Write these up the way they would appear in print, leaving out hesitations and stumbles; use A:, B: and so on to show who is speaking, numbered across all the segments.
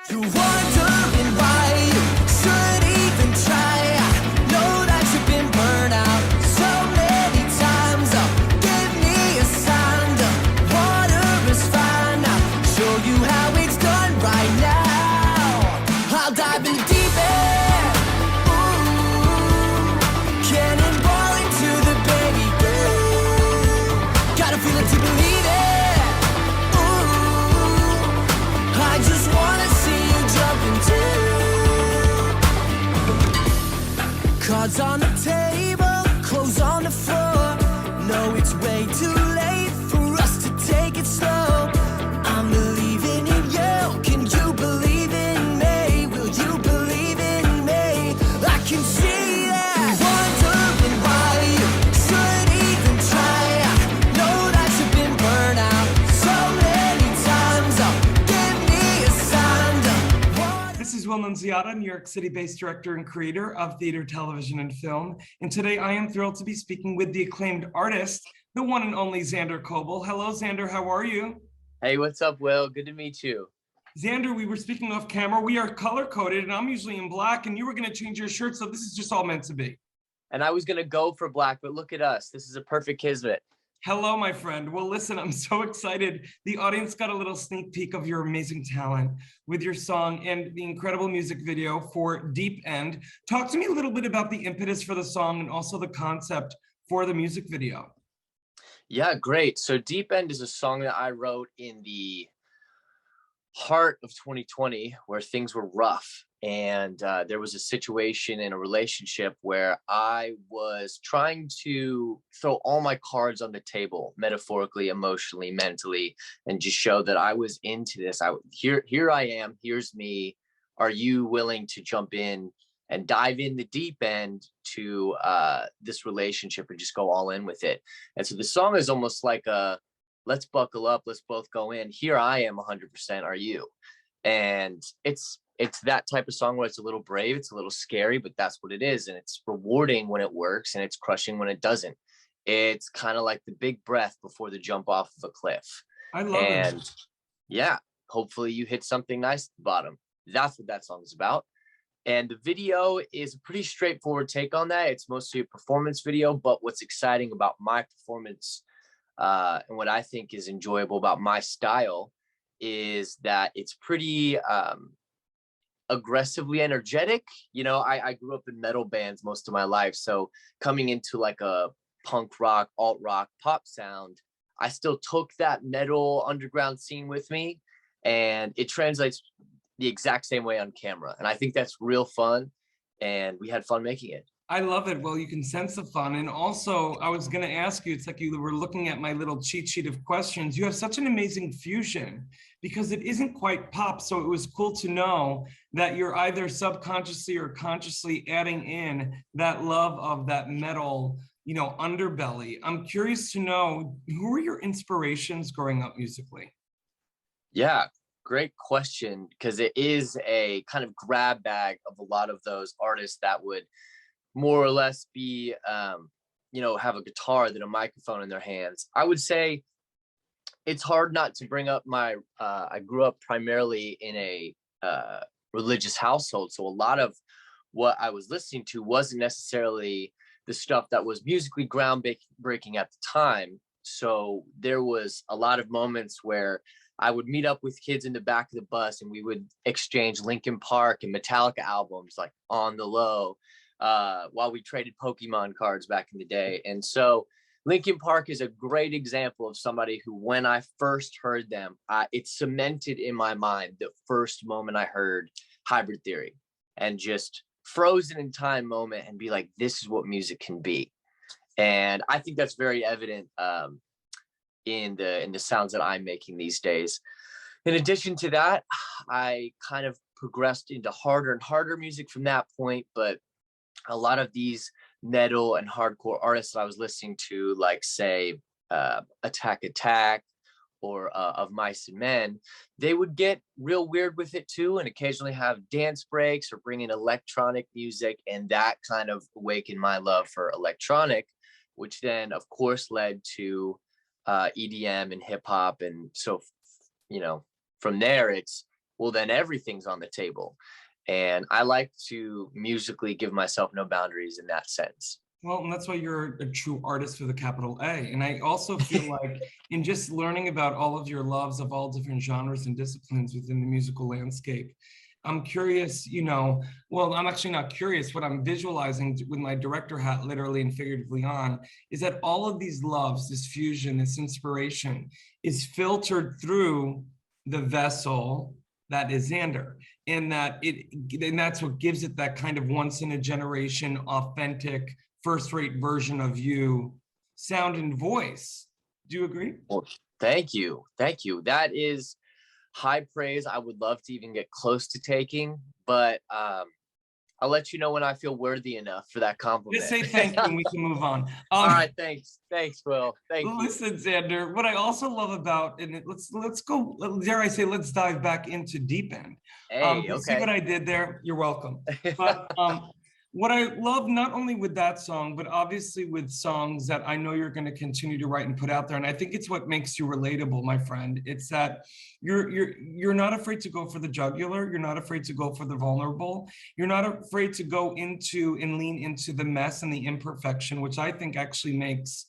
A: You're wondering why you should even try. Know that you've been burned out so many times. Oh, give me a sign. The water is fine. I'll show you how it's done right now. I'll dive in deep end. Ooh, cannonball into the baby. Ooh, gotta feel it to believe it. Ooh, I just wanna see you jumping too. Cards on the table, clothes on the floor. No, it's way too late for us to take it slow. I'm believing in you. Can you believe in me? Will you believe in me? I can see that. Wondering why you should even try. Know that you've been burned out so many times. Oh, give me a sign.
B: This is Will Nunziata, New York City-based director and creator of theater, television, and film. And today I am thrilled to be speaking with the acclaimed artist, the one and only ZANDER KOBLE. Hello, ZANDER, how are you?
C: Hey, what's up, Will? Good to meet you.
B: ZANDER, we were speaking off camera. We are color-coded, and I'm usually in black, and you were gonna change your shirt, so this is just all meant to be.
C: And I was gonna go for black, but look at us. This is a perfect kismet.
B: Hello, my friend. Well, listen, I'm so excited. The audience got a little sneak peek of your amazing talent with your song and the incredible music video for Deep End. Talk to me a little bit about the impetus for the song and also the concept for the music video.
C: Yeah, great. So Deep End is a song that I wrote in the heart of 2020 where things were rough. And there was a situation in a relationship where I was trying to throw all my cards on the table, metaphorically, emotionally, mentally, and just show that I was into this. Here I am, here's me. Are you willing to jump in and dive in the deep end to this relationship and just go all in with it? And so the song is almost like a, let's buckle up, let's both go in. Here I am 100%, are you? And it's that type of song where it's a little brave, it's a little scary, but that's what it is. And it's rewarding when it works and it's crushing when it doesn't. It's kind of like the big breath before the jump off of a cliff.
B: I love it.
C: Yeah, hopefully you hit something nice at the bottom. That's what that song is about. And the video is a pretty straightforward take on that. It's mostly a performance video, but what's exciting about my performance and what I think is enjoyable about my style is that it's pretty aggressively energetic. You know, I grew up in metal bands most of my life, so coming into like a punk rock, alt rock, pop sound, I still took that metal underground scene with me, and it translates the exact same way on camera. And I think that's real fun, and we had fun making it.
B: I love it. Well, you can sense the fun. And also, I was going to ask you, it's like you were looking at my little cheat sheet of questions. You have such an amazing fusion because it isn't quite pop. So it was cool to know that you're either subconsciously or consciously adding in that love of that metal, you know, underbelly. I'm curious to know, who were your inspirations growing up musically?
C: Yeah, great question, because it is a kind of grab bag of a lot of those artists that would more or less be, you know, have a guitar than a microphone in their hands. I would say it's hard not to bring up my, I grew up primarily in a religious household. So a lot of what I was listening to wasn't necessarily the stuff that was musically groundbreaking at the time. So there was a lot of moments where I would meet up with kids in the back of the bus and we would exchange Linkin Park and Metallica albums like on the low, while we traded Pokemon cards back in the day. And so Linkin Park is a great example of somebody who, when I first heard them, it cemented in my mind the first moment I heard Hybrid Theory, and just frozen in time moment and be like, this is what music can be. And I think that's very evident in the sounds that I'm making these days. In addition to that, I kind of progressed into harder and harder music from that point, but a lot of these metal and hardcore artists that I was listening to, like say Attack or Of Mice and Men, they would get real weird with it too, and occasionally have dance breaks or bring in electronic music, and that kind of awakened my love for electronic, which then of course led to EDM and hip hop. And so, you know, from there it's well, then everything's on the table. And I like to musically give myself no boundaries in that sense.
B: Well, and that's why you're a true artist with a capital A. And I also feel like in just learning about all of your loves of all different genres and disciplines within the musical landscape, I'm curious, you know, well, I'm actually not curious. What I'm visualizing with my director hat literally and figuratively on is that all of these loves, this fusion, this inspiration is filtered through the vessel that is Xander. And that's what gives it that kind of once in a generation, authentic, first-rate version of you, sound and voice. Do you agree?
C: Well, thank you. Thank you. That is high praise. I would love to even get close to taking, but I'll let you know when I feel worthy enough for that compliment.
B: Just say thank you and we can move on.
C: All right, thanks. Thanks, Will. Thank you.
B: Listen, Xander, what I also love about, and let's go, dare I say, let's dive back into Deep End.
C: Hey,
B: You
C: okay.
B: see what I did there? You're welcome. But what I love, not only with that song, but obviously with songs that I know you're going to continue to write and put out there, and I think it's what makes you relatable, my friend. It's that you're not afraid to go for the jugular. You're not afraid to go for the vulnerable. You're not afraid to go into and lean into the mess and the imperfection, which I think actually makes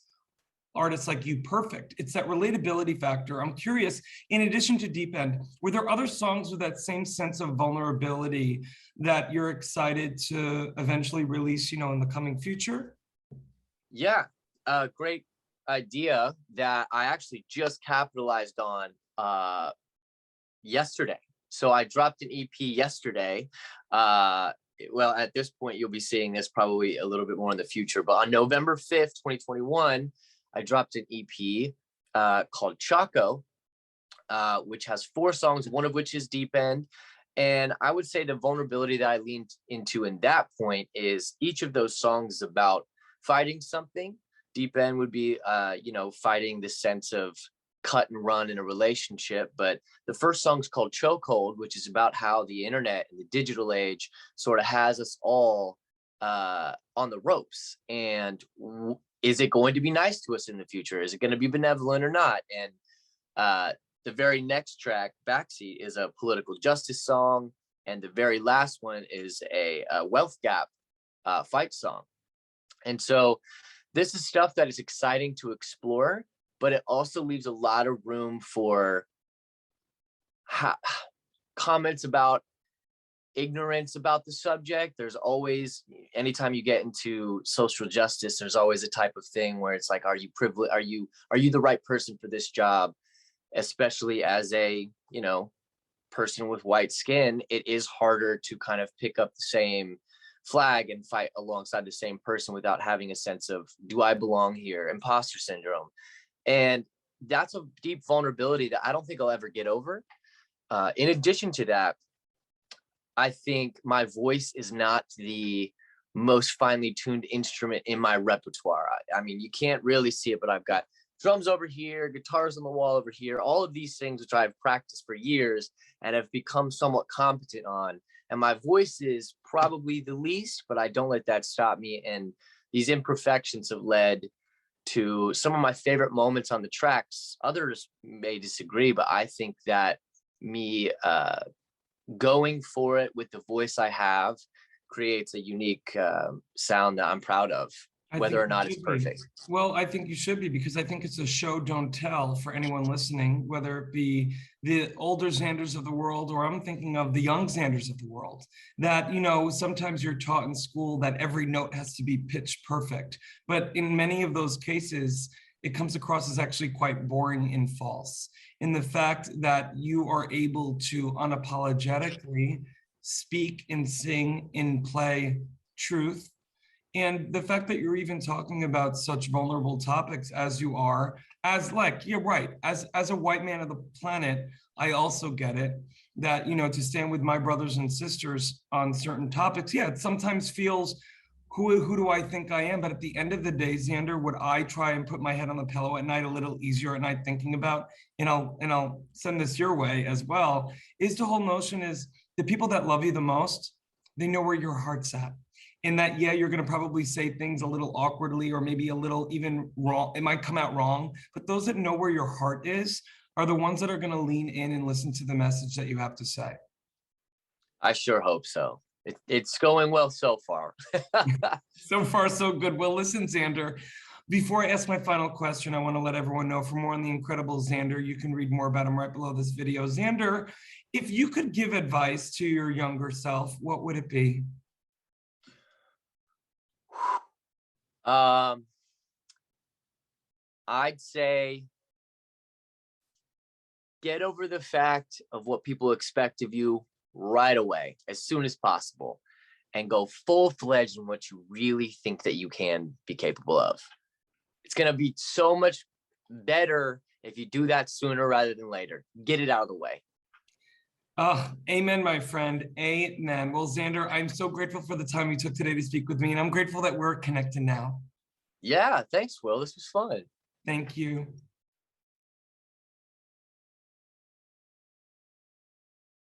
B: artists like you perfect. It's that relatability factor. I'm curious, in addition to Deep End, were there other songs with that same sense of vulnerability that you're excited to eventually release, you know, in the coming future?
C: Yeah, great idea that I actually just capitalized on yesterday. So I dropped an EP yesterday. Well, at this point, you'll be seeing this probably a little bit more in the future, but on November 5th, 2021, I dropped an EP called Choco, which has 4 songs, one of which is Deep End. And I would say the vulnerability that I leaned into in that point is each of those songs is about fighting something. Deep End would be, you know, fighting the sense of cut and run in a relationship. But the first song's called Choco, which is about how the internet and the digital age sort of has us all on the ropes. And is it going to be nice to us in the future? Is it going to be benevolent or not? And the very next track, Backseat, is a political justice song. And the very last one is a wealth gap fight song. And so this is stuff that is exciting to explore, but it also leaves a lot of room for comments about ignorance about the subject. There's always, anytime you get into social justice, there's always a type of thing where it's like, are you privileged? Are you the right person for this job? Especially as a, you know, person with white skin, it is harder to kind of pick up the same flag and fight alongside the same person without having a sense of, do I belong here? Imposter syndrome. And that's a deep vulnerability that I don't think I'll ever get over. In addition to that, I think my voice is not the most finely tuned instrument in my repertoire. I mean, you can't really see it, but I've got drums over here, guitars on the wall over here, all of these things which I've practiced for years and have become somewhat competent on. And my voice is probably the least, but I don't let that stop me. And these imperfections have led to some of my favorite moments on the tracks. Others may disagree, but I think that me going for it with the voice I have creates a unique sound that I'm proud of, whether or not it's perfect.
B: Well, I think you should be, because I think it's a show don't tell for anyone listening, whether it be the older Xanders of the world, or I'm thinking of the young Xanders of the world, that, you know, sometimes you're taught in school that every note has to be pitch perfect. But in many of those cases, it comes across as actually quite boring and false. In the fact that you are able to unapologetically speak and sing and play truth. And the fact that you're even talking about such vulnerable topics as you are, as like, you're right, as a white man of the planet, I also get it, that, you know, to stand with my brothers and sisters on certain topics, yeah, it sometimes feels, who do I think I am? But at the end of the day, Xander, what I try and put my head on the pillow at night a little easier at night thinking about, and I'll send this your way as well, is the whole notion is the people that love you the most, they know where your heart's at. In that, yeah, you're going to probably say things a little awkwardly or maybe a little even wrong. It might come out wrong, but those that know where your heart is are the ones that are going to lean in and listen to the message that you have to say.
C: I sure hope so. It's going well so far.
B: So far, so good. Well, listen, Xander, before I ask my final question, I want to let everyone know for more on the incredible Xander, you can read more about him right below this video. Xander, if you could give advice to your younger self, what would it be?
C: I'd say get over the fact of what people expect of you right away, as soon as possible, and go full-fledged in what you really think that you can be capable of. It's going to be so much better if you do that sooner rather than later. Get it out of the way.
B: Amen, my friend. Amen. Well, Xander, I'm so grateful for the time you took today to speak with me, and I'm grateful that we're connected now.
C: Yeah, thanks, Will. This was fun.
B: Thank you.